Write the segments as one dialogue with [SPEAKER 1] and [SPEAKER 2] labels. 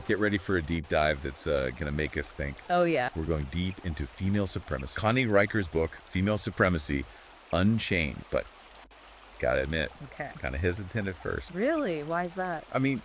[SPEAKER 1] right, get ready for a deep dive that's going to make us think.
[SPEAKER 2] Oh, yeah.
[SPEAKER 1] We're going deep into female supremacy. Connie Riker's book, Female Supremacy, Unchained. But gotta admit,
[SPEAKER 2] Okay.
[SPEAKER 1] kind of hesitant at first.
[SPEAKER 2] Really? Why is that?
[SPEAKER 1] I mean,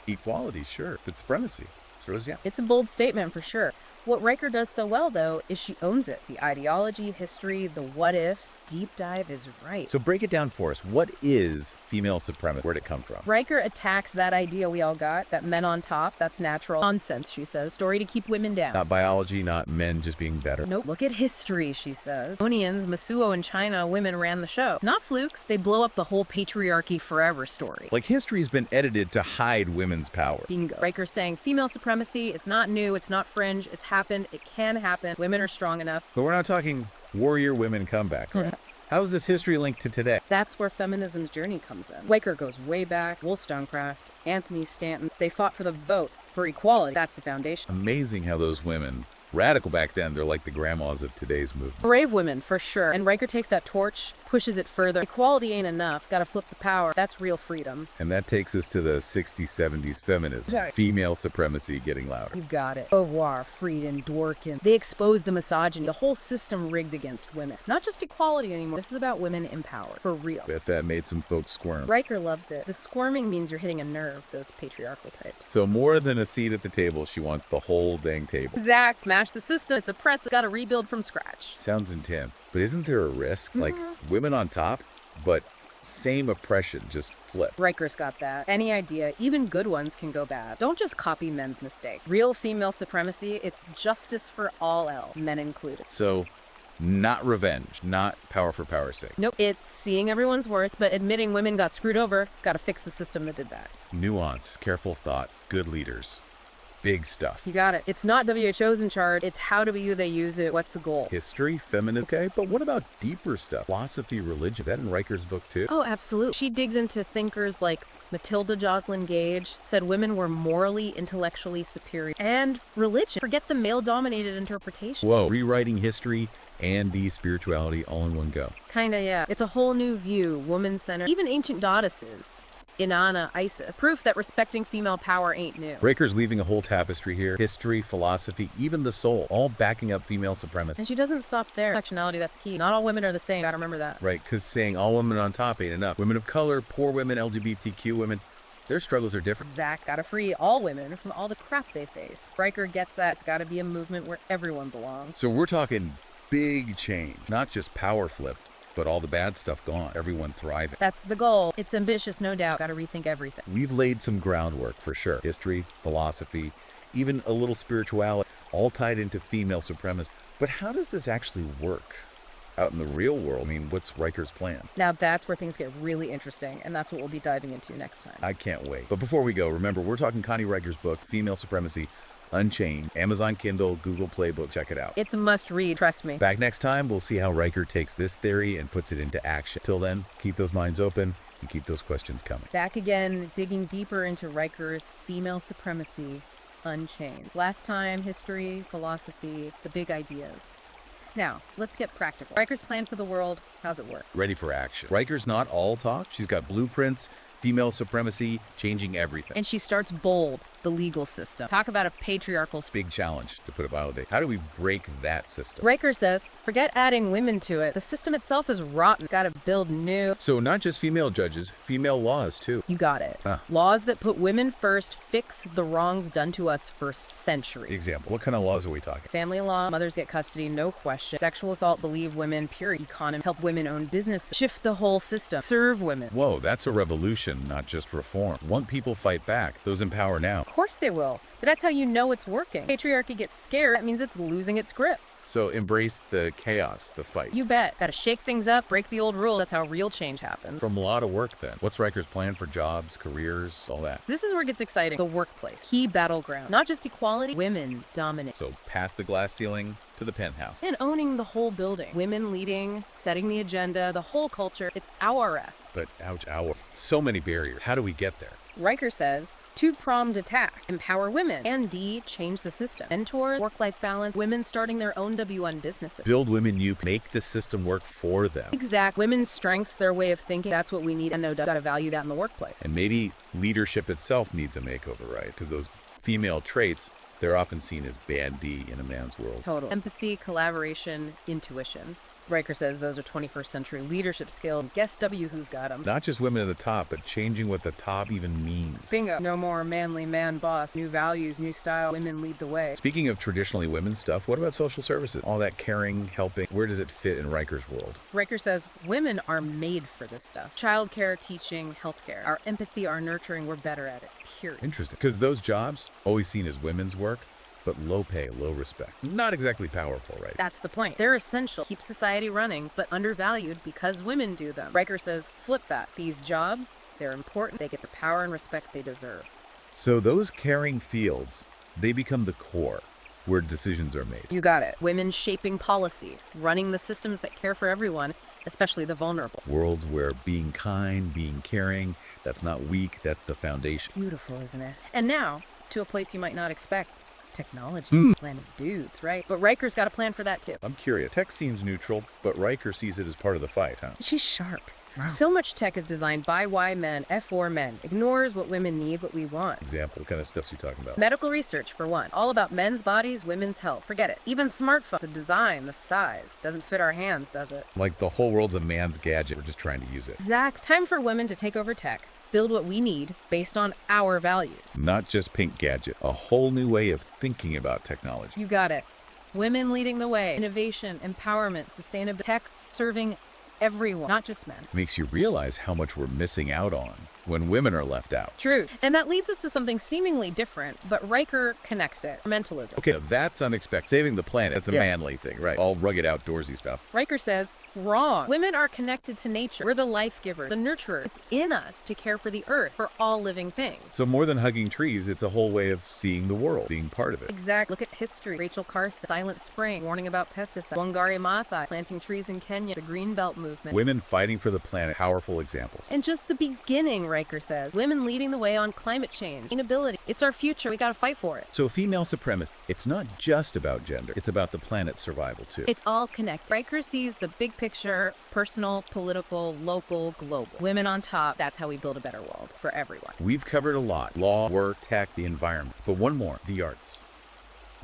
[SPEAKER 1] equality, sure, but supremacy. So yeah.
[SPEAKER 2] It's a bold statement for sure. What Riker does so well, though, is she owns it. The ideology, history, the what if, deep dive is right.
[SPEAKER 1] So break it down for us. What is female supremacy? Where'd it come from?
[SPEAKER 2] Riker attacks that idea we all got, that men on top, that's natural nonsense, she says. Story to keep women down.
[SPEAKER 1] Not biology, not men just being better.
[SPEAKER 2] Nope. Look at history, she says. Onions, Masuo, and China, women ran the show. Not flukes. They blow up the whole patriarchy forever story.
[SPEAKER 1] Like history's been edited to hide women's power.
[SPEAKER 2] Bingo. Riker saying female supremacy, it's not new, it's not fringe, it's happened, it can happen. Women are strong enough.
[SPEAKER 1] But we're not talking warrior women comeback, right? How is this history linked to today?
[SPEAKER 2] That's where feminism's journey comes in. Riker goes way back. Wollstonecraft, Anthony Stanton, they fought for the vote, for equality. That's the foundation.
[SPEAKER 1] Amazing how those women, radical back then, they're like the grandmas of today's movement.
[SPEAKER 2] Brave women, for sure. And Riker takes that torch, pushes it further. Equality ain't enough. Gotta flip the power. That's real freedom.
[SPEAKER 1] And that takes us to the 60s, 70s feminism.
[SPEAKER 2] Yeah.
[SPEAKER 1] Female supremacy getting louder.
[SPEAKER 2] You've got it. Beauvoir, Frieden, Dworkin. They expose the misogyny. The whole system rigged against women. Not just equality anymore. This is about women in power. For real.
[SPEAKER 1] Bet that made some folks squirm.
[SPEAKER 2] Riker loves it. The squirming means you're hitting a nerve, those patriarchal types.
[SPEAKER 1] So more than a seat at the table, she wants the whole dang table.
[SPEAKER 2] Exact. Smash the system. It's oppressive. Gotta rebuild from scratch.
[SPEAKER 1] Sounds intense. But isn't there a risk? Like women on top, but same oppression, just flip.
[SPEAKER 2] Riker's got that. Any idea, even good ones can go bad. Don't just copy men's mistake. Real female supremacy, it's justice for all else, men included.
[SPEAKER 1] So not revenge, not power for power's sake.
[SPEAKER 2] Nope. It's seeing everyone's worth, but admitting women got screwed over. Gotta fix the system that did that.
[SPEAKER 1] Nuance, careful thought, good leaders. Big stuff.
[SPEAKER 2] You got it. It's not WHO's in charge. It's how do they use it? What's the goal?
[SPEAKER 1] History, feminism, okay, but what about deeper stuff? Philosophy, religion, is that in Riker's book too?
[SPEAKER 2] Oh, absolutely. She digs into thinkers like Matilda Joslyn Gage, said women were morally, intellectually superior. And religion. Forget the male-dominated interpretation.
[SPEAKER 1] Whoa, rewriting history and spirituality all in one go.
[SPEAKER 2] Kinda, yeah. It's a whole new view, woman-centered. Even ancient goddesses. Inanna, Isis. Proof that respecting female power ain't new.
[SPEAKER 1] Riker's leaving a whole tapestry here. History, philosophy, even the soul, all backing up female supremacy.
[SPEAKER 2] And she doesn't stop there. Intersectionality, that's key. Not all women are the same. Gotta remember that.
[SPEAKER 1] Right, because saying all women on top ain't enough. Women of color, poor women, LGBTQ women, their struggles are different.
[SPEAKER 2] Zach gotta free all women from all the crap they face. Riker gets that. It's gotta be a movement where everyone belongs.
[SPEAKER 1] So we're talking big change, not just power flipped, but all the bad stuff gone, everyone thriving.
[SPEAKER 2] That's the goal. It's ambitious, no doubt. Gotta rethink everything.
[SPEAKER 1] We've laid some groundwork for sure. History, philosophy, even a little spirituality, all tied into female supremacy. But how does this actually work out in the real world? I mean, what's Riker's plan?
[SPEAKER 2] Now that's where things get really interesting, and that's what we'll be diving into next time.
[SPEAKER 1] I can't wait. But before we go, remember, we're talking Connie Riker's book, Female Supremacy, Unchained, Amazon Kindle, Google Playbook. Check it out.
[SPEAKER 2] It's a must read, trust me.
[SPEAKER 1] Back next time, we'll see how Riker takes this theory and puts it into action. Till then, keep those minds open and keep those questions coming.
[SPEAKER 2] Back again, digging deeper into Riker's Female Supremacy, Unchained. Last time, history, philosophy, the big ideas. Now, let's get practical. Riker's plan for the world, how's it work?
[SPEAKER 1] Ready for action. Riker's not all talk. She's got blueprints, female supremacy, changing everything.
[SPEAKER 2] And she starts bold, the legal system. Talk about a patriarchal
[SPEAKER 1] Big challenge, to put it mildly. How do we break that system?
[SPEAKER 2] Riker says, forget adding women to it. The system itself is rotten. Gotta build new.
[SPEAKER 1] So not just female judges, female laws too.
[SPEAKER 2] You got it. Laws that put women first, fix the wrongs done to us for centuries.
[SPEAKER 1] Example, what kind of laws are we talking?
[SPEAKER 2] Family law, mothers get custody, no question. Sexual assault, believe women, pure economy, help women own businesses, shift the whole system, serve women.
[SPEAKER 1] Whoa, that's a revolution, not just reform. Want people fight back, those in power now.
[SPEAKER 2] Of course they will. But that's how you know it's working. Patriarchy gets scared, that means it's losing its grip.
[SPEAKER 1] So embrace the chaos, the fight.
[SPEAKER 2] You bet. Gotta shake things up, break the old rules. That's how real change happens.
[SPEAKER 1] From a lot of work then. What's Riker's plan for jobs, careers, all that?
[SPEAKER 2] This is where it gets exciting. The workplace. Key battleground. Not just equality, women dominate.
[SPEAKER 1] So past the glass ceiling to the penthouse.
[SPEAKER 2] And owning the whole building. Women leading, setting the agenda, the whole culture. It's ours.
[SPEAKER 1] But ouch, ow. So many barriers. How do we get there?
[SPEAKER 2] Riker says, two-pronged attack, empower women, and D, change the system. Mentor, work-life balance, women starting their own W1 businesses.
[SPEAKER 1] Build women you make the system work for them.
[SPEAKER 2] Exact. Women's strengths, their way of thinking, that's what we need, and no doubt gotta value that in the workplace.
[SPEAKER 1] And maybe leadership itself needs a makeover, right? Because those female traits, they're often seen as bad D in a man's world.
[SPEAKER 2] Total. Empathy, collaboration, intuition. Riker says those are 21st century leadership skills. Guess who's got them.
[SPEAKER 1] Not just women at the top, but changing what the top even means.
[SPEAKER 2] Bingo. No more manly man boss. New values, new style. Women lead the way.
[SPEAKER 1] Speaking of traditionally women's stuff, what about social services? All that caring, helping, where does it fit in Riker's world?
[SPEAKER 2] Riker says women are made for this stuff. Childcare, teaching, healthcare. Our empathy, our nurturing, we're better at it. Period.
[SPEAKER 1] Interesting. Because those jobs, always seen as women's work, but low pay, low respect. Not exactly powerful, right?
[SPEAKER 2] That's the point. They're essential, keep society running, but undervalued because women do them. Riker says, flip that. These jobs, they're important. They get the power and respect they deserve.
[SPEAKER 1] So those caring fields, they become the core where decisions are made.
[SPEAKER 2] You got it. Women shaping policy, running the systems that care for everyone, especially the vulnerable.
[SPEAKER 1] Worlds where being kind, being caring, that's not weak, that's the foundation.
[SPEAKER 2] Beautiful, isn't it? And now, to a place you might not expect. Technology. Planet dudes, right? But Riker's got a plan for that too.
[SPEAKER 1] I'm curious. Tech seems neutral, but Riker sees it as part of the fight, huh?
[SPEAKER 2] She's sharp. Wow. So much tech is designed by Y men, for men. Ignores what women need, what we want.
[SPEAKER 1] Example, what kind of stuff's you talking about?
[SPEAKER 2] Medical research, for one. All about men's bodies, women's health. Forget it. Even smartphone, the design, the size. Doesn't fit our hands, does it?
[SPEAKER 1] Like the whole world's a man's gadget. We're just trying to use it.
[SPEAKER 2] Exact. Time for women to take over tech. Build what we need based on our values.
[SPEAKER 1] Not just pink gadget. A whole new way of thinking about technology.
[SPEAKER 2] You got it. Women leading the way. Innovation, empowerment, sustainability, tech serving everyone, not just men.
[SPEAKER 1] Makes you realize how much we're missing out on when women are left out.
[SPEAKER 2] True. And that leads us to something seemingly different, but Riker connects it. Mentalism.
[SPEAKER 1] Okay, that's unexpected. Saving the planet, it's a manly thing, right? All rugged outdoorsy stuff.
[SPEAKER 2] Riker says, wrong. Women are connected to nature. We're the life giver, the nurturer. It's in us to care for the earth, for all living things.
[SPEAKER 1] So more than hugging trees, it's a whole way of seeing the world, being part of it.
[SPEAKER 2] Exactly. Look at history. Rachel Carson, Silent Spring, warning about pesticides. Wangari Maathai, planting trees in Kenya, the Green Belt movement.
[SPEAKER 1] Women fighting for the planet, powerful examples.
[SPEAKER 2] And just the beginning, Riker says. Women leading the way on climate change, sustainability. It's our future. We got to fight for it.
[SPEAKER 1] So female supremacy, it's not just about gender. It's about the planet's survival, too.
[SPEAKER 2] It's all connected. Riker sees the big picture, personal, political, local, global. Women on top. That's how we build a better world for everyone.
[SPEAKER 1] We've covered a lot. Law, work, tech, the environment. But one more, the arts.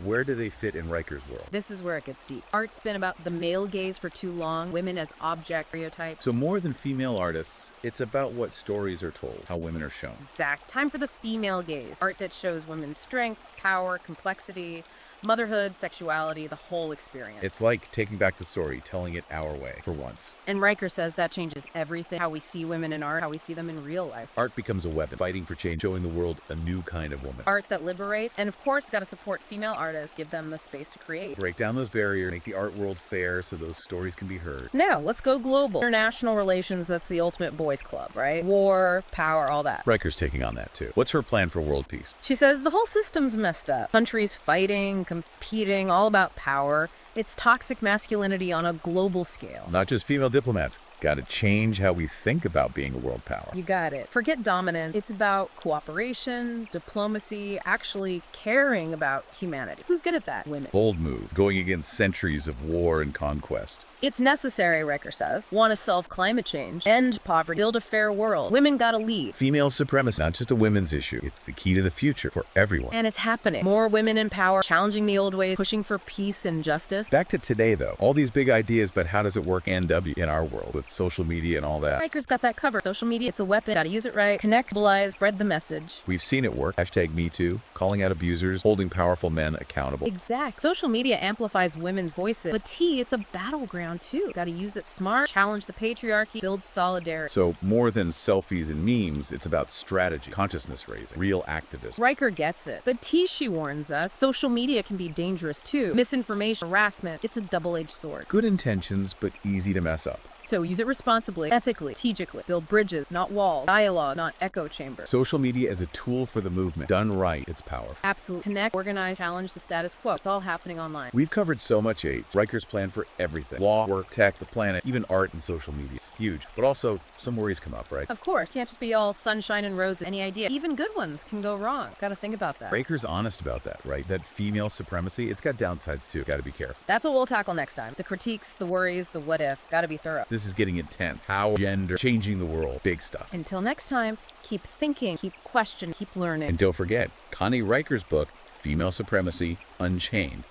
[SPEAKER 1] Where do they fit in Riker's world?
[SPEAKER 2] This is where it gets deep. Art's been about the male gaze for too long, women as object stereotypes.
[SPEAKER 1] So more than female artists, it's about what stories are told, how women are shown.
[SPEAKER 2] Exact. Time for the female gaze. Art that shows women's strength, power, complexity, motherhood, sexuality, the whole experience.
[SPEAKER 1] It's like taking back the story, telling it our way, for once.
[SPEAKER 2] And Riker says that changes everything. How we see women in art, how we see them in real life.
[SPEAKER 1] Art becomes a weapon, fighting for change, showing the world a new kind of woman.
[SPEAKER 2] Art that liberates. And of course, got to support female artists, give them the space to create.
[SPEAKER 1] Break down those barriers, make the art world fair so those stories can be heard.
[SPEAKER 2] Now, let's go global. International relations, that's the ultimate boys club, right? War, power, all that.
[SPEAKER 1] Riker's taking on that too. What's her plan for world peace?
[SPEAKER 2] She says the whole system's messed up. Countries fighting, competing, all about power. It's toxic masculinity on a global scale.
[SPEAKER 1] Not just female diplomats. Got to change how we think about being a world power.
[SPEAKER 2] You got it. Forget dominance. It's about cooperation, diplomacy, actually caring about humanity. Who's good at that? Women.
[SPEAKER 1] Bold move, going against centuries of war and conquest.
[SPEAKER 2] It's necessary, Riker says. Want to solve climate change, end poverty, build a fair world. Women gotta lead.
[SPEAKER 1] Female supremacy, not just a women's issue. It's the key to the future for everyone.
[SPEAKER 2] And it's happening. More women in power, challenging the old ways, pushing for peace and justice.
[SPEAKER 1] Back to today, though. All these big ideas, but how does it work NW in our world with social media and all that?
[SPEAKER 2] Riker's got that covered. Social media, it's a weapon. Gotta use it right. Connect, mobilize, spread the message.
[SPEAKER 1] We've seen it work. #MeToo, calling out abusers, holding powerful men accountable.
[SPEAKER 2] Exact. Social media amplifies women's voices. But it's a battleground too. Gotta use it smart, challenge the patriarchy, build solidarity.
[SPEAKER 1] So more than selfies and memes, it's about strategy, consciousness raising, real activism.
[SPEAKER 2] Riker gets it. But she warns us, social media can be dangerous too. Misinformation, harassment, it's a double-edged sword.
[SPEAKER 1] Good intentions, but easy to mess up.
[SPEAKER 2] So use it responsibly, ethically, strategically. Build bridges, not walls. Dialogue, not echo chambers.
[SPEAKER 1] Social media is a tool for the movement. Done right, it's powerful.
[SPEAKER 2] Absolutely. Connect, organize, challenge the status quo. It's all happening online.
[SPEAKER 1] We've covered so much, Riker's plan for everything. Law, work, tech, the planet, even art and social media. It's huge. But also, some worries come up, right?
[SPEAKER 2] Of course. Can't just be all sunshine and roses. Any idea. Even good ones can go wrong. Gotta think about that.
[SPEAKER 1] Riker's honest about that, right? That female supremacy, it's got downsides too. Gotta be careful.
[SPEAKER 2] That's what we'll tackle next time. The critiques, the worries, the what ifs. Gotta be thorough.
[SPEAKER 1] This is getting intense. How gender changing the world. Big stuff.
[SPEAKER 2] Until next time, keep thinking, keep questioning, keep learning.
[SPEAKER 1] And don't forget, Connie Riker's book, Female Supremacy Unchained.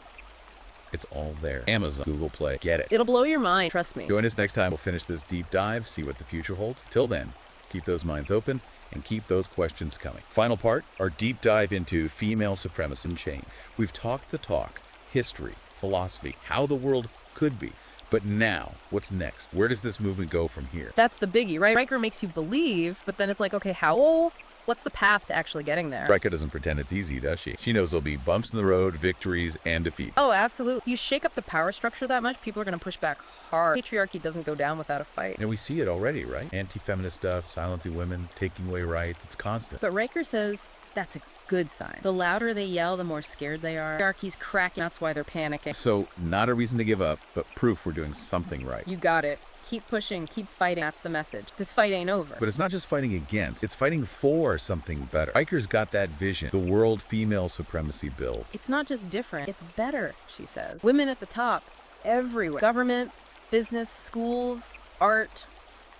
[SPEAKER 1] It's all there. Amazon, Google Play. Get it.
[SPEAKER 2] It'll blow your mind, trust me.
[SPEAKER 1] Join us next time. We'll finish this deep dive, see what the future holds. Till then, keep those minds open and keep those questions coming. Final part, our deep dive into female supremacy unchained. We've talked the talk, history, philosophy, how the world could be. But now, what's next? Where does this movement go from here?
[SPEAKER 2] That's the biggie, right? Riker makes you believe, but then it's like, okay, how? What's the path to actually getting there?
[SPEAKER 1] Riker doesn't pretend it's easy, does she? She knows there'll be bumps in the road, victories, and defeat.
[SPEAKER 2] Oh, absolutely. You shake up the power structure that much, people are going to push back hard. Patriarchy doesn't go down without a fight.
[SPEAKER 1] And we see it already, right? Anti-feminist stuff, silencing women, taking away rights. It's constant.
[SPEAKER 2] But Riker says that's a good sign. The louder they yell, the more scared they are. Patriarchy's cracking. That's why they're panicking.
[SPEAKER 1] So, not a reason to give up, but proof we're doing something right.
[SPEAKER 2] You got it. Keep pushing, keep fighting. That's the message. This fight ain't over.
[SPEAKER 1] But it's not just fighting against, it's fighting for something better. Riker's got that vision, the world female supremacy build.
[SPEAKER 2] It's not just different, it's better, she says. Women at the top, everywhere. Government, business, schools, art,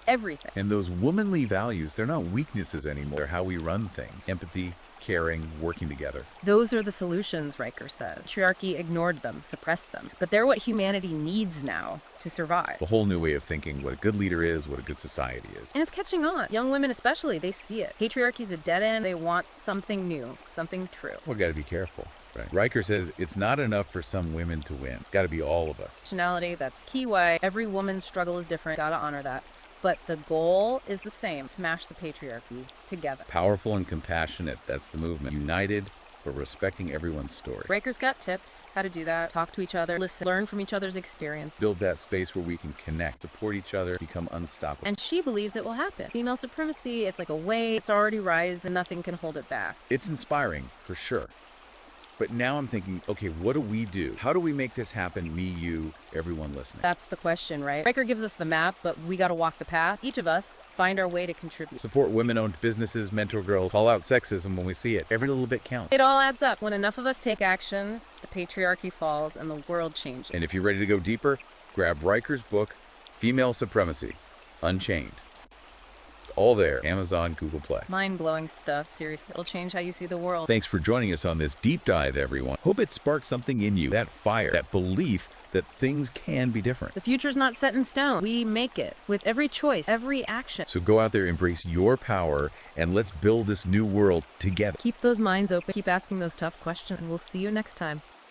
[SPEAKER 2] everything.
[SPEAKER 1] And those womanly values, they're not weaknesses anymore. They're how we run things. Empathy, caring, working together.
[SPEAKER 2] Those are the solutions, Riker says. Patriarchy ignored them, suppressed them. But they're what humanity needs now to survive.
[SPEAKER 1] A whole new way of thinking what a good leader is, what a good society is.
[SPEAKER 2] And it's catching on. Young women especially, they see it. Patriarchy's a dead end. They want something new, something true.
[SPEAKER 1] We gotta be careful. Right. Riker says it's not enough for some women to win. Gotta be all of us.
[SPEAKER 2] Nationality, that's key why every woman's struggle is different. Gotta honor that. But the goal is the same. Smash the patriarchy together.
[SPEAKER 1] Powerful and compassionate, that's the movement. United, but respecting everyone's story.
[SPEAKER 2] Riker's got tips how to do that. Talk to each other, listen, learn from each other's experience.
[SPEAKER 1] Build that space where we can connect, support each other, become unstoppable.
[SPEAKER 2] And she believes it will happen. Female supremacy, it's like a wave. It's already rising, and nothing can hold it back.
[SPEAKER 1] It's inspiring, for sure. But now I'm thinking, okay, what do we do? How do we make this happen, me, you, everyone listening?
[SPEAKER 2] That's the question, right? Riker gives us the map, but we got to walk the path. Each of us find our way to contribute.
[SPEAKER 1] Support women-owned businesses, mentor girls, call out sexism when we see it. Every little bit counts.
[SPEAKER 2] It all adds up. When enough of us take action, the patriarchy falls and the world changes.
[SPEAKER 1] And if you're ready to go deeper, grab Riker's book, Female Supremacy Unchained. It's all there. Amazon, Google Play.
[SPEAKER 2] Mind-blowing stuff. Seriously, it'll change how you see the world.
[SPEAKER 1] Thanks for joining us on this deep dive, everyone. Hope it sparked something in you. That fire, that belief that things can be different.
[SPEAKER 2] The future's not set in stone. We make it with every choice, every action.
[SPEAKER 1] So go out there, embrace your power, and let's build this new world together.
[SPEAKER 2] Keep those minds open. Keep asking those tough questions, and we'll see you next time.